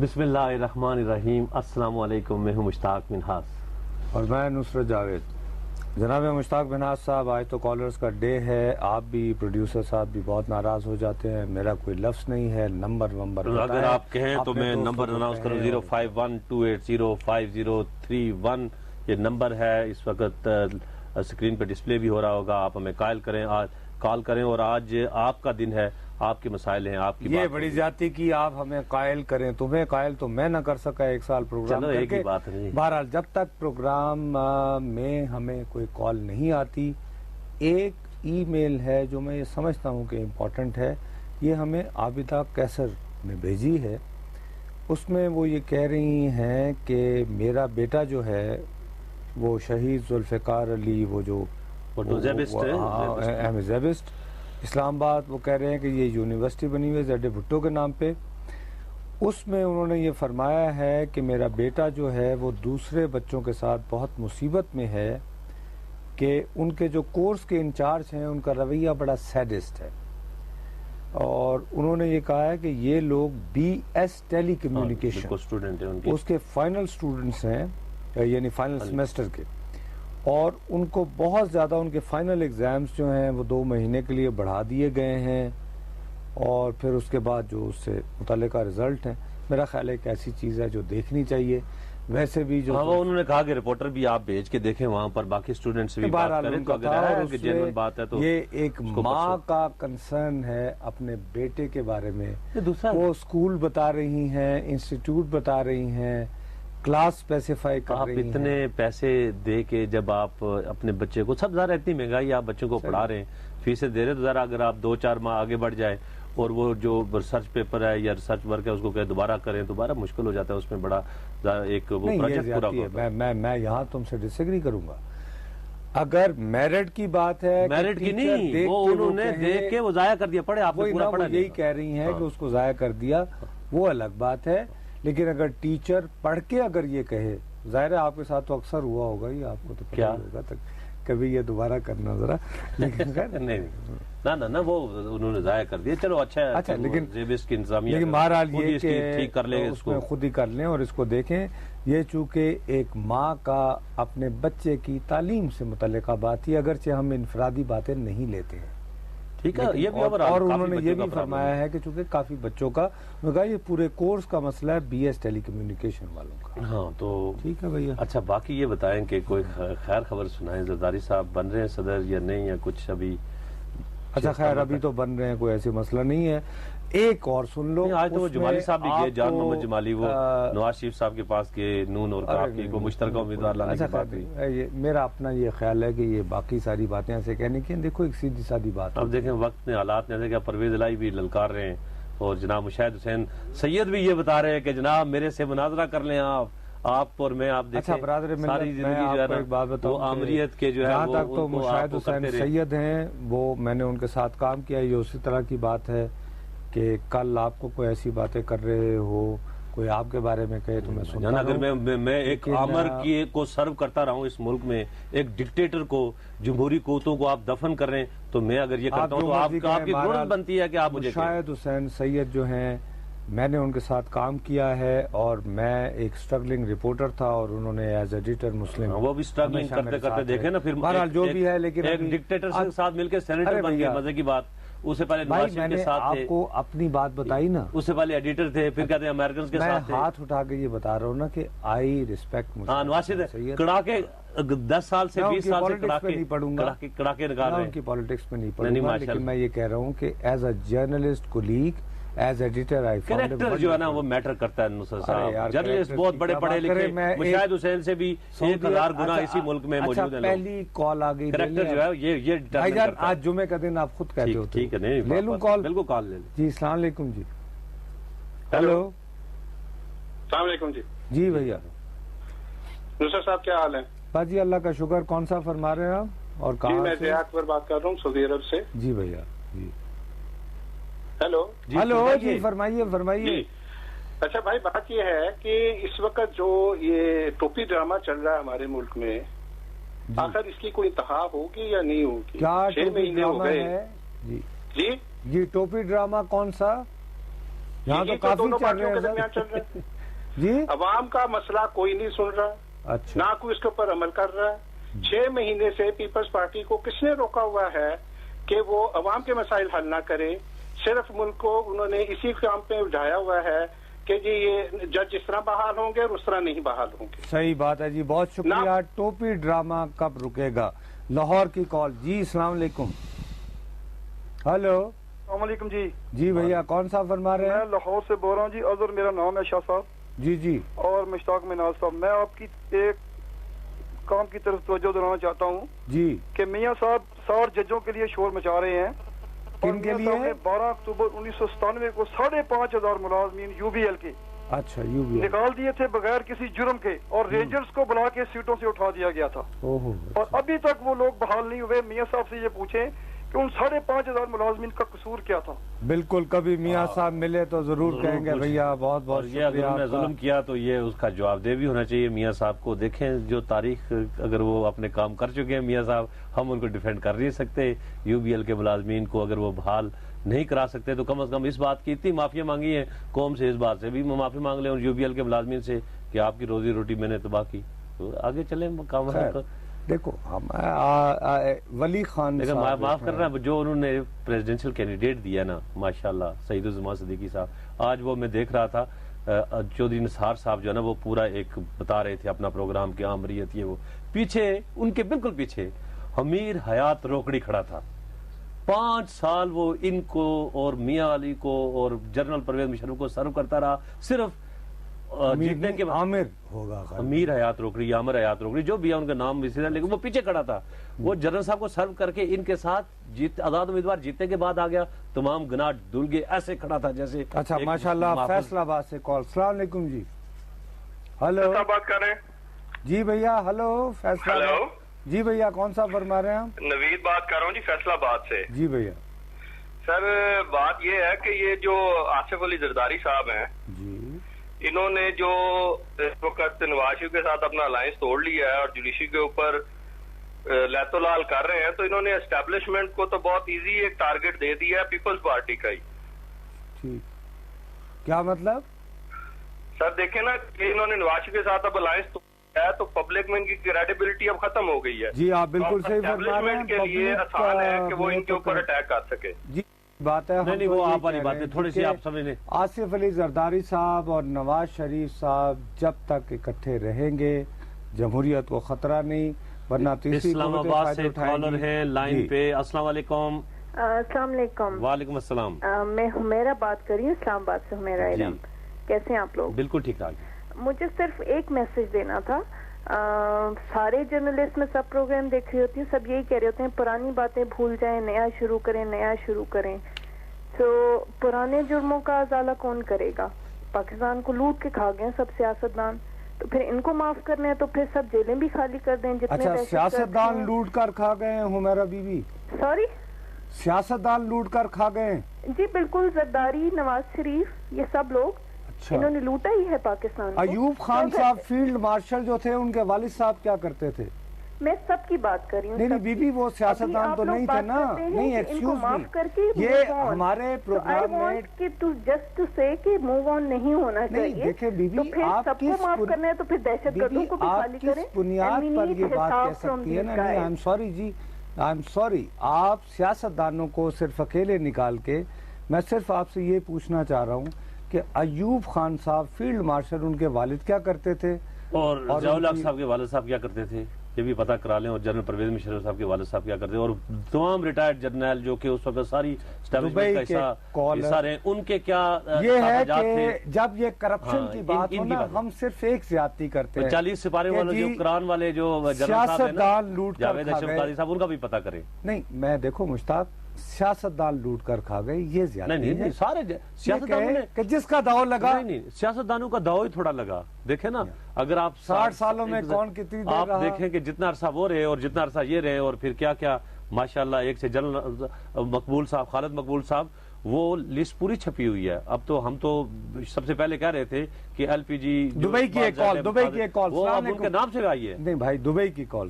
بسم اللہ الرحمن الرحیم. السلام علیکم. میں ہوں مشتاق منہاس اور میں نصرت جاوید. جناب مشتاق منہاس صاحب، آج تو کالرز کا ڈے ہے. آپ بھی پروڈیوسر صاحب بھی بہت ناراض ہو جاتے ہیں. میرا کوئی لفظ نہیں ہے. نمبر اگر آپ کہیں تو میں نمبر اناؤنس کروں. 0512805031 یہ نمبر ہے. اس وقت اسکرین پہ ڈسپلے بھی ہو رہا ہوگا. آپ ہمیں کال کریں اور آج آپ کا دن ہے. آپ کے مسائل ہیں، آپ کی یہ بڑی زیادتی کی. آپ ہمیں قائل کریں. تمہیں قائل تو میں نہ کر سکا ایک سال پروگرام کر کے. بات نہیں. بہرحال جب تک پروگرام میں ہمیں کوئی کال نہیں آتی، ایک ای میل ہے جو میں یہ سمجھتا ہوں کہ امپورٹنٹ ہے. یہ ہمیں عابدہ کیسر نے بھیجی ہے. اس میں وہ یہ کہہ رہی ہیں کہ میرا بیٹا جو ہے وہ شہید ذوالفقار علی، وہ جو زیبسٹ اسلام آباد، وہ کہہ رہے ہیں کہ یہ یونیورسٹی بنی ہوئی ہے زیڈ بھٹو کے نام پہ. اس میں انہوں نے یہ فرمایا ہے کہ میرا بیٹا جو ہے وہ دوسرے بچوں کے ساتھ بہت مصیبت میں ہے کہ ان کے جو کورس کے انچارج ہیں ان کا رویہ بڑا سیڈسٹ ہے. اور انہوں نے یہ کہا ہے کہ یہ لوگ بی ایس ٹیلی کمیونیکیشن اس کے فائنل سٹوڈنٹس ہیں، یعنی فائنل سیمیسٹر کے، اور ان کو بہت زیادہ ان کے فائنل ایگزامز جو ہیں وہ 2 مہینے کے لیے بڑھا دیے گئے ہیں. اور پھر اس کے بعد جو اس سے متعلقہ رزلٹ ہیں، میرا خیال ہے ایک ایسی چیز ہے جو دیکھنی چاہیے. ویسے بھی جو انہوں نے کہا کہ رپورٹر بھی آپ بھیج کے دیکھیں وہاں پر، باقی اسٹوڈنٹس بھی بات کریں تو اگر ہے کہ جنوین بات ہے تو یہ ایک ماں کا کنسرن ہے اپنے بیٹے کے بارے میں. وہ اسکول بتا رہی ہیں، انسٹیٹیوٹ بتا رہی ہیں، کلاس اسپیسیفائی کر رہی ہیں. آپ اتنے پیسے دے کے جب آپ اپنے بچے کو، سب ظاہر اتنی مہنگائی آپ بچوں کو پڑھا رہے ہیں، فیسیں دے رہے تو ذرا اگر آپ 2-4 ماہ آگے بڑھ جائیں اور وہ جو ریسرچ پیپر ہے یا ریسرچ ورک ہے اس کو کہ دوبارہ کریں تو بڑا مشکل ہو جاتا ہے. اس میں بڑا ایک وہ پروجیکٹ پورا ہوتا ہے. میں یہاں تم سے ڈس ایگری کروں گا. اگر میرٹ کی بات ہے، میرٹ کی نہیں، وہ انہوں نے دیکھ کے وہ ضائع کر دیا. پڑھے آپ نے پورا پڑھا. یہی کہہ رہی ہیں کہ اس کو ضائع کر دیا، وہ الگ بات ہے. لیکن اگر ٹیچر پڑھ کے اگر یہ کہے، ظاہر ہے آپ کے ساتھ تو اکثر ہوا ہوگا ہی، آپ کو تو کیا ہوگا تک کبھی یہ دوبارہ کرنا ذرا. لیکن نہیں نہ وہ انہوں نے ضائع کر دیا. چلو اچھا ہے. لیکن زیبس کی انتظامیہ لیکن بہرحال یہ کہ ٹھیک کر لیں، اس میں خود ہی کر لیں اور اس کو دیکھیں. یہ چونکہ ایک ماں کا اپنے بچے کی تعلیم سے متعلقہ بات ہی، اگرچہ ہم انفرادی باتیں نہیں لیتے ہیں، ٹھیک ہے. یہ بھی اور انہوں نے یہ بھی فرمایا ہے کہ چونکہ کافی بچوں کا، میں کہا یہ پورے کورس کا مسئلہ ہے بی ایس ٹیلی کمیونیکیشن والوں کا. ہاں تو ٹھیک ہے بھیا. اچھا باقی یہ بتائیں کہ کوئی خیر خبر سنائیں. زرداری صاحب بن رہے ہیں صدر یا نہیں، یا کچھ ابھی؟ اچھا خیر ابھی تو بن رہے ہیں، کوئی ایسی مسئلہ نہیں ہے. ایک اور سن لو. آج تو وہ جمالی صاحب بھی گئے، جان محمد جمالی، وہ نواز شریف صاحب کے پاس گئے نون اور کافی کو مشترکہ امیدوار لانے کی بات ہوئی. میرا اپنا یہ خیال ہے کہ یہ باقی ساری باتیں ایسے کہنے کی، دیکھو ایک سیدھی سادی بات. اب دیکھیں وقت نے، حالات نے، دیکھیں پرویز الہی بھی للکار رہے ہیں اور جناب مشاہد حسین سید بھی یہ بتا رہے ہیں کہ جناب میرے سے مناظرہ کر لیں آپ اور میں. آپ دیکھیں ساری زندگی جو ہے نا وہ آمریت کے جو ہے جہاں تک تو مشاہد حسین سید ہیں، وہ میں نے ان کے ساتھ کام کیا. یہ اسی طرح کی بات ہے کہ کل آپ کو کوئی ایسی باتیں کر رہے ہو، کوئی آپ کے بارے میں کہے تو میں سنتا ہوں. اگر میں ایک آمر کو سرو کرتا رہا ہوں اس ملک میں، ایک ڈکٹیٹر کو، جمہوری قوتوں کو آپ دفن کر رہے ہیں تو میں اگر یہ کرتا ہوں تو آپ کی ضرورت بنتی ہے کہ آپ مجھے. مشاہد حسین سید جو ہیں، میں نے ان کے ساتھ کام کیا ہے اور میں ایک سٹرگلنگ رپورٹر تھا اور انہوں نے ایز ایڈیٹر مسلم، وہ بھی سٹرگلنگ کرتے کرتے دیکھیں نا. پھر بہرحال جو بھی ہے، لیکن ایک ڈکٹیٹر سے ساتھ مل کے سینیٹر بن گئے. مزے کی بات، اس سے پہلے نواز شریف کے ساتھ تھے. آپ کو اپنی بات بتائی نا، اس سے پہلے ایڈیٹر تھے، پھر کہتے ہیں امریکنز کے ساتھ تھے. میں ہاتھ اٹھا کے یہ بتا رہا ہوں نا کہ آئی ریسپیکٹ. ہاں نواز شریف کڑا کے 10 سال سے 20 سال سے کڑا کے نکال رہے ہیں. ان کی پالیٹکس میں نہیں پڑھوں گا، لیکن میں یہ کہہ رہا ہوں کہ as a journalist colleague, as editor, character جو ہے نا وہ میٹر کرتا ہے. نصرت صاحب جرنلسٹ بہت بڑے پڑھے لکھے، مشاہد حسین سے بھی 1000 گنا اسی ملک میں موجود ہیں. پہلی کال آ گئی، کریکٹر جو ہے یہ بھائی جان آج جمعے کا دن آپ خود کہتے ہو. ٹھیک ہے، نہیں لے لوں کال؟ بالکل کال لے لیں. جی السلام علیکم. جی ہیلو السلام علیکم. جی بھیا. نصرت صاحب کیا حال ہے؟ بس جی اللہ کا شکر. کون سا فرما رہے ہیں آپ اور کہاں سے؟ میں ضیاء اکبر بات کر رہا ہوں سعودی عرب سے. جی بھیا. جی ہیلو. ہلو جی فرمائیے. اچھا بھائی بات یہ ہے کہ اس وقت جو یہ ٹوپی ڈرامہ چل رہا ہے ہمارے ملک میں، آخر اس کی کوئی انتہا ہوگی یا نہیں ہوگی؟ کیا 6 مہینے ہو گئے. جی ٹوپی ڈرامہ کون سا؟ یہاں تو کافی چل رہے ہیں. جی عوام کا مسئلہ کوئی نہیں سن رہا, اچھا نہ کوئی اس کے اوپر عمل کر رہا ہے. 6 مہینے سے پیپلز پارٹی کو کس نے روکا ہوا ہے کہ وہ عوام کے مسائل حل نہ کرے؟ صرف ملک کو انہوں نے اسی کام پہ الجھایا ہوا ہے کہ جی یہ جج اس طرح بحال ہوں گے اور اس طرح نہیں بحال ہوں گے. صحیح بات ہے جی, بہت شکریہ. ٹوپی ڈرامہ کب رکے گا؟ لاہور کی کال. جی السلام علیکم. ہلو السلام علیکم. جی بھیا کون سا فرما رہے ہیں؟ میں لاہور سے بول رہا ہوں جی. عذر میرا نام ہے شاہ صاحب. جی جی. اور مشتاق مناز صاحب, میں آپ کی ایک کام کی طرف توجہ دلانا چاہتا ہوں جی کہ میاں صاحب 60 ججوں کے لیے شور مچا رہے ہیں. کن کے لیے؟ 12 اکتوبر 1997 کو 5,500 ملازمین یو بی ایل کے اچھا یو بی نکال دیے تھے بغیر کسی جرم کے, اور رینجرز کو بلا کے سیٹوں سے اٹھا دیا گیا تھا, اور ابھی تک وہ لوگ بحال نہیں ہوئے. میاں صاحب سے یہ پوچھیں کہ ان 5,500 ملازمین کا قصور کیا تھا؟ بالکل, کبھی میاں صاحب ملے تو ضرور کہیں گے بھیا بہت بہت یہ اگر انہوں نے ظلم کیا تو یہ اس کا جواب دہ بھی ہونا چاہیے میاں صاحب کو. دیکھیں جو تاریخ, اگر وہ اپنے کام کر چکے ہیں میاں صاحب, ہم ان کو ڈیفینڈ کر نہیں سکتے. یو بی ایل کے ملازمین کو اگر وہ بحال نہیں کرا سکتے تو کم از کم اس بات کی اتنی معافی مانگی ہے قوم سے, اس بات سے بھی معافی مانگ لیں اور یو بی ایل کے ملازمین سے کہ آپ کی روزی روٹی میں نے تباہ کی. تو آگے چلیں کام. دیکھو ولی خان معاف کر رہا ہے, جو انہوں نے پریزیڈنشل کینڈیڈیٹ دیا نا ماشاءاللہ سعید الزمان صدیقی صاحب, آج وہ میں دیکھ رہا تھا چودھری نثار صاحب جو ہے نا وہ پورا ایک بتا رہے تھے اپنا پروگرام کی آمریت, یہ وہ پیچھے ان کے بالکل پیچھے امیر حیات روکڑی کھڑا تھا. 5 سال وہ ان کو اور میاں علی کو اور جنرل پرویز مشرف کو سرو کرتا رہا, صرف جیتنے کے عامر ہوگا امیر حیات روکڑی, عامر حیات روکڑی, جو بھی ہے ان کا نام اسی طرح, لیکن وہ پیچھے کھڑا تھا. وہ جنرل صاحب کو سرو کر کے ان کے ساتھ آزاد امیدوار جیتنے کے بعد آ گیا, تمام گناہ دھل گئے, ایسے کھڑا تھا جیسے. اچھا ماشاءاللہ. فیصل آباد سے کال. السلام علیکم جی. ہلو بات کر رہے ہیں؟ جی بھیا ہلو. فیصلہ ہلو جی بھیا کون سا فرما رہے ہیں آپ؟ نوید بات کر رہا ہوں جی فیصل آباد سے. جی بھیا. سر بات یہ ہے کہ یہ جو آصف علی زرداری صاحب ہیں جی, انہوں نے جو اس وقت نواز شریف کے ساتھ اپنا الائنس توڑ لیا ہے اور جوڈیشری کے اوپر لیت و لال کر رہے ہیں, تو انہوں نے اسٹیبلشمنٹ کو تو بہت ایزی ایک ٹارگٹ دے دیا ہے پیپلز پارٹی کا ہی. ٹھیک, کیا مطلب؟ سر دیکھیں نا کہ انہوں نے نواز شریف کے ساتھ اب الائنس توڑ لیا ہے تو پبلک میں ان کی کریڈیبلٹی اب ختم ہو گئی ہے. جی آپ بالکل صحیح فرما رہے ہیں. کے لیے آسان ہے کہ وہ ان کے اوپر اٹیک کر سکے. جی بات ہے, نہیں وہ آپ والی بات ہے, تھوڑی سی آپ سمجھ لیں. آصف علی زرداری صاحب اور نواز شریف صاحب جب تک اکٹھے رہیں گے جمہوریت کو خطرہ نہیں, ورنہ تیسری اسلام آباد سے کالر ہے لائن پہ. السلام علیکم. السلام علیکم. وعلیکم السلام. میں حمیرہ بات کر رہی ہوں اسلام آباد سے. حمیرہ علم, کیسے ہیں آپ لوگ؟ بالکل ٹھیک ٹھاک. مجھے صرف ایک میسج دینا تھا. سارے جرنلسٹ میں سب پروگرام دیکھ رہی ہوتی ہوں, سب یہی کہہ رہے ہوتے ہیں پرانی باتیں بھول جائیں, نیا شروع کریں, نیا شروع کریں. تو پرانے جرموں کا ازالہ کون کرے گا؟ پاکستان کو لوٹ کے کھا گئے سب سیاستدان, تو پھر ان کو معاف کرنے ہیں تو پھر سب جیلیں بھی خالی کر دیں. اچھا سیاستدان لوٹ کر کھا گئے ہیں حمیرہ بی بی؟ سوری, سیاستدان لوٹ کر کھا گئے ہیں؟ جی بالکل, زرداری, نواز شریف, یہ سب لوگ انہوں نے لوٹا ہی ہے پاکستان کو. ایوب خان صاحب فیلڈ مارشل جو تھے, ان کے والد صاحب کیا کرتے تھے؟ میں سب کی بات کر رہی ہوں. نہیں بی بی وہ سیاستدان تو نہیں تھے نا. نہیں ایکسکیوز می, یہ ہمارے پروگرام میں جسٹ ٹو سے کہ موو آن نہیں ہونا چاہیے. دیکھیں بی بی, آپ سب کو معاف کرنا ہے تو پھر دہشت گردوں کو بھی خالی کریں. کس بنیاد پر یہ بات کہہ سکتی ہے نا؟ نہیں, آئی ایم سوری جی, آئی ایم سوری. آپ سیاستدانوں کو صرف اکیلے نکال کے, میں صرف آپ سے یہ پوچھنا چاہ رہا ہوں کہ ایوب خان صاحب فیلڈ مارشل, ان کے والد کیا کرتے تھے, اور ضیاء الحق صاحب کے والد صاحب کیا کرتے تھے, یہ بھی پتہ کرا لیں. اور جنرل پرویز مشرف صاحب کے والد صاحب کیا کرتے ہیں, اور تمام ریٹائرڈ جرنیل جو کہ اس وقت ساری اسٹیبلشمنٹ کا حصہ رہے, ان کے کیا یہ ہے کہ جب یہ کرپشن کی بات ہو نا, ہم صرف ایک زیادتی کرتے ہیں. 40 سپارے والے جو قرآن والے جو جنرل صاحب ہیں نا, جاوید اشرف قاضی صاحب, ان کا بھی پتہ کریں. نہیں میں دیکھو مشتاق, سیاستدان لوٹ کر کھا گئے, یہ زیادہ نہیں. سارے سیاستدانوں نے جس کا داؤ لگا, نہیں سیاستدانوں کا داؤ ہی تھوڑا لگا. دیکھیں نا, اگر آپ 60 سالوں میں کون کتنی دیر رہا, آپ دیکھیں کہ جتنا عرصہ وہ رہے اور جتنا عرصہ یہ رہے, اور پھر کیا کیا ماشاءاللہ. ایک سے جنرل مقبول صاحب, خالد مقبول صاحب, وہ لسٹ پوری چھپی ہوئی ہے. اب تو ہم تو سب سے پہلے کہہ رہے تھے کہ ایل پی جی دبئی کی ایک کال, دبئی کی ایک کال, وہ اب ان کے نام سے آئی ہے. نہیں بھائی, دبئی کی کال.